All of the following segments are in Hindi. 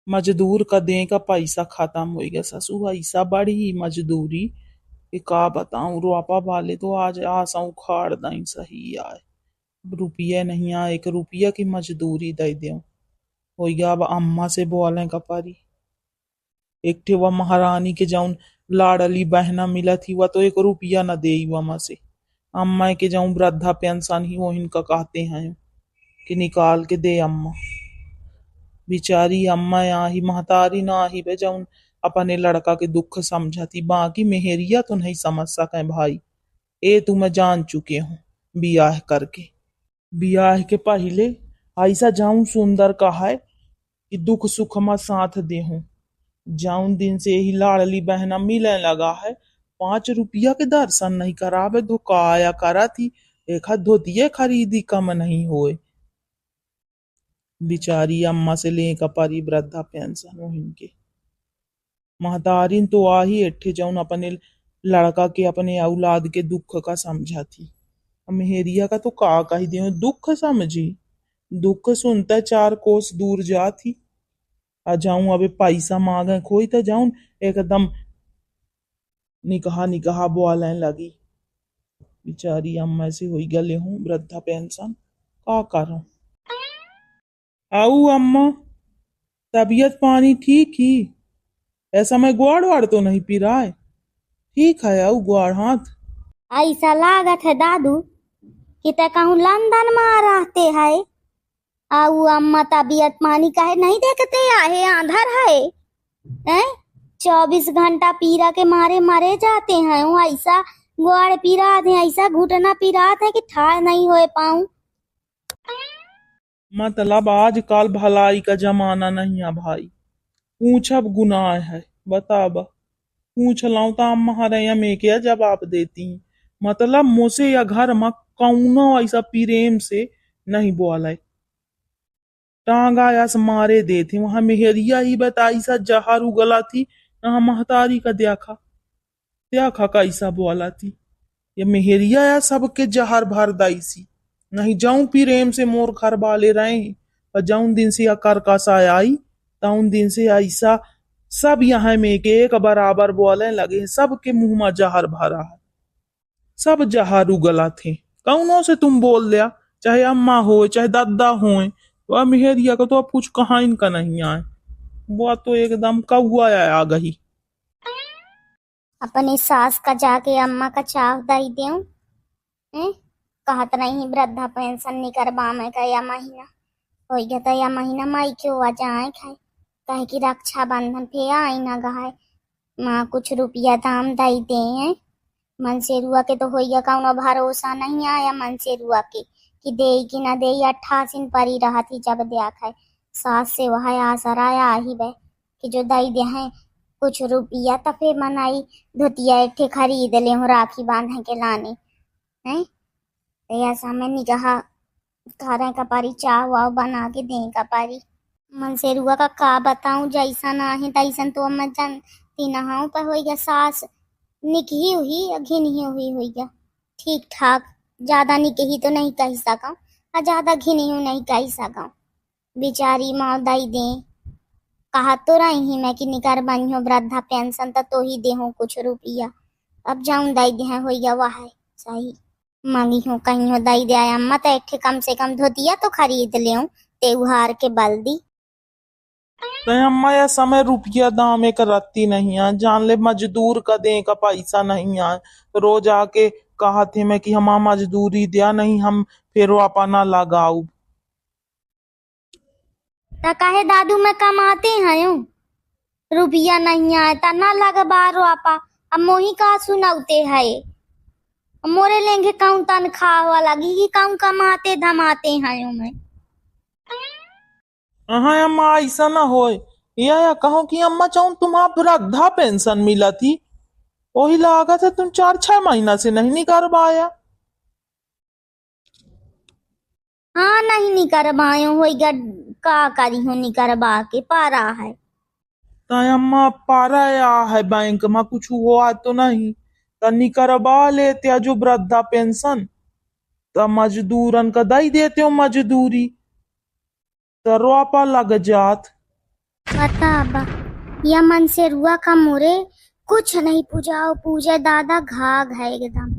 मजदूर का दें का पैसा खत्म हो गया ससु। ऐसा बड़ी मजदूरी कि का बताऊं। रुपा वाले तो आज आसा उखाड़ दें सही आए। रुपये नहीं आए, 1 रुपया की मजदूरी दे दें। हो गया अब अम्मा से बोले का परी। एक ठे वह महारानी के जाऊन लाडली बहना मिला थी वह तो 1 रुपया न दे वमा से। अम्मा के जाऊं वृद्धा पेंशन ही वो इनका कहते हैं कि निकाल के दे अम्मा। बिचारी अम्मा आही महतारी ना आही बे जाऊन अपने लड़का के दुख समझती। बाकी मेहरिया तो नहीं समझ सके भाई। ए तू मैं जान चुके हूँ बियाह करके। बियाह के पहले ऐसा जाऊं सुंदर कहा है कि दुख सुख में साथ दे हूं। जाउन दिन से ही लाडली बहना मिलने लगा है 5 रुपया के दर्शन नहीं करावे धोखा आया करा थी। एक हाथ धोतिये खरीदी कम नहीं होए। बिचारी अम्मा से ले का परी वृद्धा पेंशन हो इनके। महतारीन तो आही एठे जाउन अपने लड़का के अपने औलाद के दुख का समझा थी। मेहरिया का तो का कही दे दुख समझी। दुख सुनता 4 कोस दूर जा थी। आ जाऊं अबे पैसा मांगे कोई तो जाऊं एकदम निकाह निकाह बोलने लगी। बिचारी अम्मा से हुई गले हूँ वृद्धा पेंशन का करूं। आऊ अम्मा, तबीयत पानी ठीक ही? ऐसा मैं ग्वाड़ वाड़ तो नहीं पी रहा है? ठीक है आऊ ग्वाड़ हाथ। ऐसा लागत है दादू कि ते कहूँ लंदन में रहते है। आऊ अम्मा तबीयत पानी काहे नहीं देखते आहे आंधर है हैं? 24 घंटा पीरा के मारे मरे जाते हैं। वो ऐसा ग्वाड़ पीरा थे, ऐसा घुटना पीरा थे कि ठाड़ नहीं हो पाऊं। मतलब आजकल भलाई का जमाना नहीं है भाई। पूछब गुनाह है बताब। पूछ लाऊं तो अम्मा हरे में क्या जवाब देती। मतलब मुझसे या घर में कौनो ऐसा प्रेम से नहीं बोला। टांगा यस मारे देते वहां मेहरिया ही बताई सा जहर उगला थी। यहाँ महतारी का देखा देखा कैसा बोला थी। ये मेहरिया या सबके जहर भर दाई सी। नहीं जाऊं प्रेम से मोर घर वाले रहे। और जाऊन दिन से या करकसा आई ताउन दिन से ऐसा सब यहाँ में के एक बराबर बोले लगे। सबके मुंह में जहर भरा है। सब जहर उगला थे। कौनों से तुम बोल दिया, चाहे अम्मा हो चाहे दादा हो। वह मेहरिया का तो अब कुछ कहा इनका नहीं आए। वो तो एकदम कौआ आ गई। अपनी सास का जाके अम्मा का चाव दई देऊं। कहत नहीं वृद्धा पेंशन निकलवा में का या महीना हो गया था। या महीना माई क्यों आ जाए खाए कहे कि रक्षा बंधन पे आई ना गए माँ कुछ रुपया दाम दई दे हैं। मनसेरुआ के तो होइया कौनो भरोसा नहीं आया मनसेरुआ के कि दे कि ना दे। 88 परी रहा थी जब देखा है सास से वह आसर आया ही बे कि जो दई दे हैं कुछ रुपया तो फिर मनाई धोतिया एठे खरीद ले हूँ राखी बांधे के लाने हैं। तो ऐसा में निगाह करे का पारी चाव वाव बना के दे का पारी। मनसेरुआ का बताऊं जैसा ना है तैसन तो मैं जानती ना हूँ पर हो गया सास निकही हुई घिनही हुई गया ठीक ठाक। ज्यादा निकही तो नहीं कह सका और ज्यादा घिनी हूँ नहीं कह सका। बेचारी माँ दई दे कहा तो रही ही मैं कि निकर बनी हो वृद्धा पेंशन तो ही दे हूँ कुछ रुपया। अब जाऊं दई दे हो गया वह है सही मांगी हूँ कहीं हो दई दे अम्मा तो एक कम से कम धोतिया तो खरीद ले त्योहार के बल्दी। तो अम्मा या समय रुपया दाम एक रत्ती नहीं है। जान ले मजदूर का दे का पैसा नहीं है। रोज आके कहा थे मैं कि हम मजदूरी दिया नहीं हम फिर अपना लगाऊ। तो कहे दादू में कमाते हैं रुपया नहीं आए ता ना लग बारो आपा। अब मोही का सुनाते है मोरे लेंगे कौन तनख्वाह लगी कि कौन कमाते धमाते हैं मैं। हाँ अम्मा ऐसा ना हो या कहो कि अम्मा चाहूं तुम्हारा वृद्धा पेंशन मिला थी वही लागत है तुम 4-6 महीना से नहीं निकलवाया। हाँ नहीं निकलवायो हो का करी हो निकलवा के पारा है। अम्मा पारा या है बैंक में कुछ हुआ तो नहीं तो निकलवा लेते जो वृद्धा पेंशन तो मजदूरन का दई देते हो मजदूरी तो रोपा लग जात। बता बा या मन से रुआ का मोरे कुछ नहीं पूजाओ पूजे दादा घाघ है एकदम।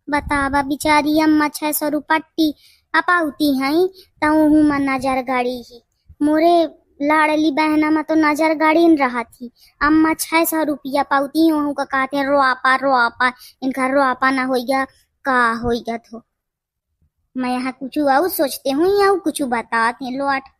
बतावा बिचारी अम्मा 600 पट्टी अपाउती हैं तहु में नजर गाड़ी ही मोरे लाड़ली बहना में तो नजर गाड़ी न रहा थी। अम्मा 600 पाउती हूँ का कहते हैं रोआपा रोआपा इनका रोआपा ना होइगा का होइगा तो मैं यहाँ कुछ आऊ सोचते हूँ या कुछ बताते हैं लोट।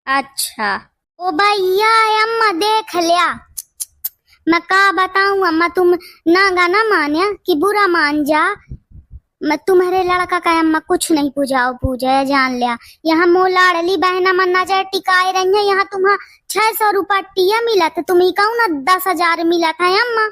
अच्छा ओ भैया अम्मा देख लिया मैं का बताऊं अम्मा तुम ना गाना मान्या कि बुरा मान जा। मैं तुम्हारे लड़का का अम्मा कुछ नहीं पूजाओ पूजा जान लिया। यहाँ मो लाड़ली बहना में नजर टिकाए रही है। यहाँ तुम्हारा 600 टिया मिला था तुम्हें कहूँ ना 10,000 मिला था अम्मा।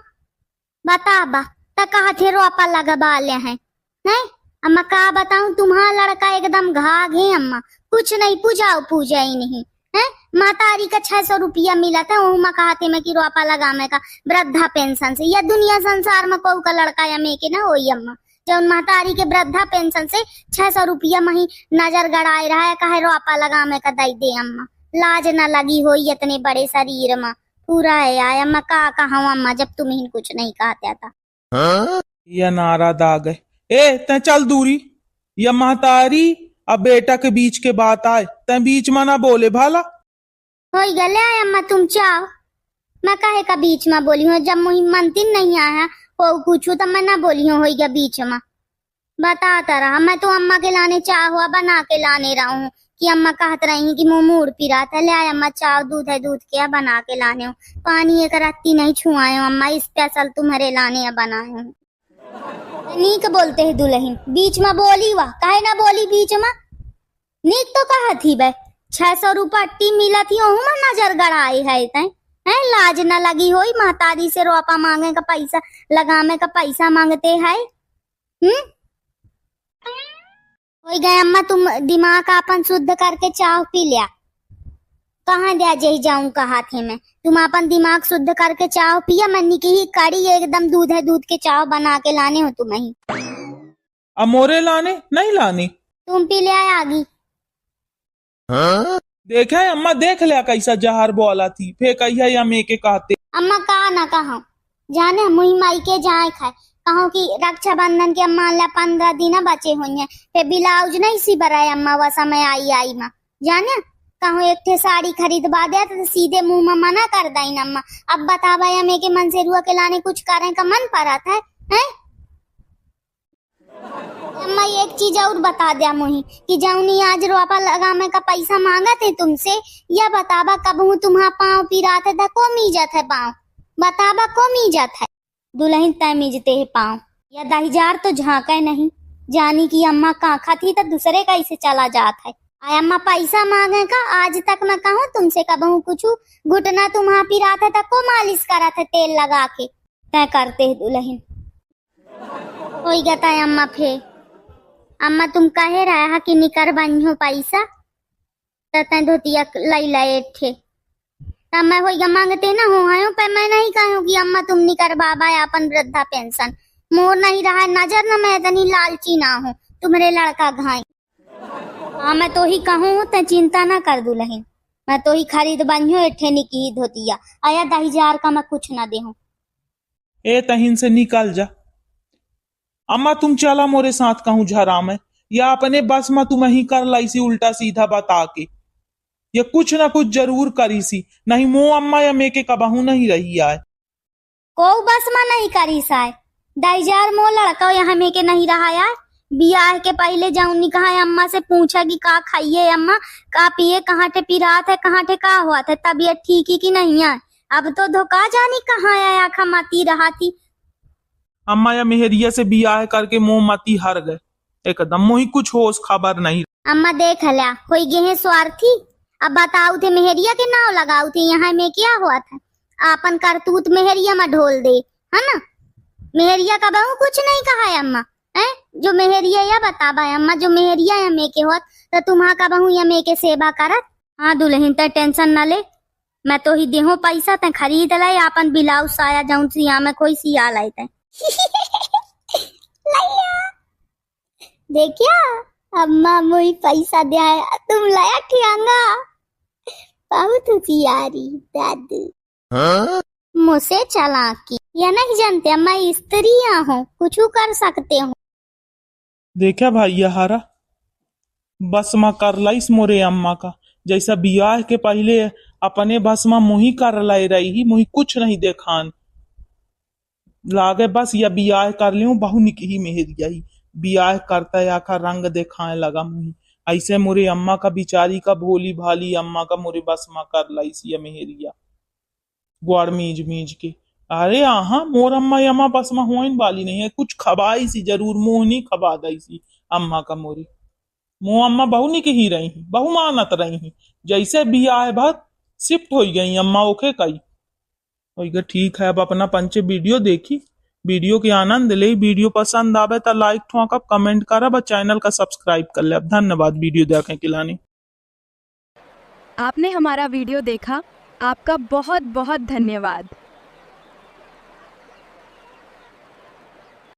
बता बा तो कहा थे रोपा लगा ले हैं नहीं अम्मा का बताऊं तुम्हारा लड़का एकदम घाघ है अम्मा कुछ नहीं पूजाओ पूजा ही नहीं है। मातारी का 600 मिला था वो मैं कहते मैं कि रोपा लगा में का वृद्धा पेंशन से या दुनिया संसार में कोई का लड़का या मे के ना हो अम्मा जो मातारी के वृद्धा पेंशन से 600 में ही नजर गड़ाए रहा है कहे रोपा लगा में का दई दे अम्मा। लाज न लगी हो इतने बड़े शरीर में पूरा है आया अम्मा का कहा अम्मा जब तुम्हें कुछ नहीं कहता था। या नारा दाग है ए ते चल दूरी या महतारी अब बेटा के बीच के बात आए ते बीच में ना बोले भाला हो गले अम्मा तुम चाहो मैं कहे का बीच में बोली हूँ जब मुही मनती नहीं आया को कुछ तो मैं ना बोली हूँ हो गया बीच में बताता रहा। मैं तो अम्मा के लाने चाह हुआ बना के लाने रहा हूँ कि अम्मा कहत रही कि मुँह मूड पिरा था ले आए अम्मा चाह दूध है दूध के बना के लाने हूँ पानी एक रत्ती नहीं छुआए हूँ अम्मा स्पेशल तुम्हारे लाने बनाए हूँ। नीक बोलते है दुल्हन बीच में बोली वाह काहे ना बोली बीच में नीक तो कहा थी बे 600 टी मिला थी ओहू नजर गड़ाई है लाज न लगी होई महतारी से रोपा मांगे का पैसा लगाने का पैसा मांगते है। हो गए अम्मा तुम दिमाग अपन शुद्ध करके चाह पी लिया कहाँ दिया जही जाऊं कहा थे मैं तुम अपन दिमाग शुद्ध करके चाह पिया मन्नी की ही कड़ी एकदम दूध है दूध के चाह बना के लाने हो तुम ही अमोरे लाने नहीं लाने तुम पी ले आगी। देखा है अम्मा देख लिया कैसा जहर बोला थी फिर कहिया या मे के कहते अम्मा कहा ना कहा जाने मुही माई के जाए खाए कहो कि रक्षाबंधन के अम्मा ला 15 दिन बचे हुए हैं फिर ब्लाउज नहीं सी बराए अम्मा वह समय आई माँ जाने कहूँ एक थे साड़ी खरीदवा दिया तो सीधे मुंह में मना कर दाई अम्मा। अब बतावा या मे के मन से रुआ के लाने कुछ करे का मन पड़ा था है? अम्मा एक चीज और बता दिया मुही कि जौनी आज रोपा लगाने का पैसा मांगा थे तुमसे या बतावा कब हूँ तुम्हारा पाँव पिरा था को मीजत है पाँव बतावा को मीजत है दुल्हन तय मीजते है पाँव या 10,000 तो झांका नहीं जानी कि अम्मा काखा थी तो दूसरे कैसे चला जाता है। आया अम्मा पैसा मांगे का आज तक मैं कहूँ तुमसे कबहू कुछ घुटना तुम्हारा पिरा था को मालिश करा था तेल लगा के तय करते है दुल्हन हो गया अम्मा फिर अम्मा तुम कहे रहा कि निकर बनी हो पैसा तो धोतिया लाई लाए थे तब मैं हो मांगते ना हो आयो पर मैं नहीं कहूँ कि अम्मा तुम निकर बाबा अपन वृद्धा पेंशन मोर नहीं रहा नजर न मैं इतनी लालची ना हूँ तुम्हारे लड़का घाई। हाँ मैं तो ही कहूँ तो चिंता ना कर दुल्हन मैं तो ही खरीद बनी हो एठे निकी धोतिया आया 10,000 का मैं कुछ ना दे हूँ ए तहिन से निकल जा अम्मा तुम चला मोरे साथ कहूँ झरा में या अपने बस में तुम ही कर लाई सी उल्टा सीधा बता के ये कुछ ना कुछ जरूर करी सी नहीं मो अम्मा या मे के कबहू नहीं रही आए को बस में नहीं करी साय 10,000 मो लड़का यहाँ में के नहीं रहा यार बियाह के पहले जाऊनी कहा अम्मा से पूछा कि का खाइए अम्मा का पिए कहाँ थे पिरात है कहाँ थे का हुआ था तबीयत ठीक ही कि नहीं है अब तो धोखा जानी कहाँ आया खमाती रहा थी। अम्मा या मेहरिया से बियाह करके मोहमती हर गए एकदम मोही कुछ होश खबर नहीं। अम्मा देख लिया कोई गेहे स्वार्थी अब बताऊ थे मेहरिया के नाव लगाऊ थे यहाँ में क्या हुआ था आपन करतूत मेहरिया में ढोल दे है ना मेहरिया का बहू कुछ नहीं कहा है अम्मा है जो मेहरिया या बताबा अम्मा जो मेहरिया या मे के होत तो तुम्हारा का बहू या मे के सेवा करत। हाँ दुल्हन त टेंशन न ले मैं तो ही देहूं पैसा ते खरीद लाई अपन ब्लाउज साया जाऊं सिया में कोई सिया लाई ते देखिया अम्मा मुई पैसा दिया तुम लाया ठियांगा बहुत होशियारी दादू। मुझसे चालाकी या नहीं जानते अम्मा, स्त्रियां हो कुछ कर सकते हो। देखा भाई हारा बसमा कर लाइस मोरे अम्मा का, जैसा बियाह के पहले अपने बसमा मुही कर लाई रही, मुही कुछ नहीं देखान लागे, बस या बियाह कर लियो बहु निकही मेहरिया ही बियाह करता या का रंग दिखाए लगा मुही। ऐसे मोरे अम्मा का बिचारी का भोली भाली अम्मा का मोरे बसमा कर लाइस या मेहरिया ग्वार मीज मीज के। अरे आहा मोर अम्मा यम्मा बसमा होइन वाली नहीं है, कुछ खबाई सी जरूर, मुंह नहीं खबा दई सी अम्मा का मोरी। मुँह अम्मा बहु निकही रही, बहु मानत रही, जैसे बियाह भत शिफ्ट हो गई अम्मा ओके कई। ओइगा ठीक है, अब अपना पंचे वीडियो देखी, वीडियो के आनंद ले। वीडियो पसंद आवे तो लाइक ठोकब, कमेंट करब और चैनल का सब्सक्राइब कर ले। धन्यवाद वीडियो देखे के लाने। आपने हमारा वीडियो देखा, आपका बहुत बहुत धन्यवाद।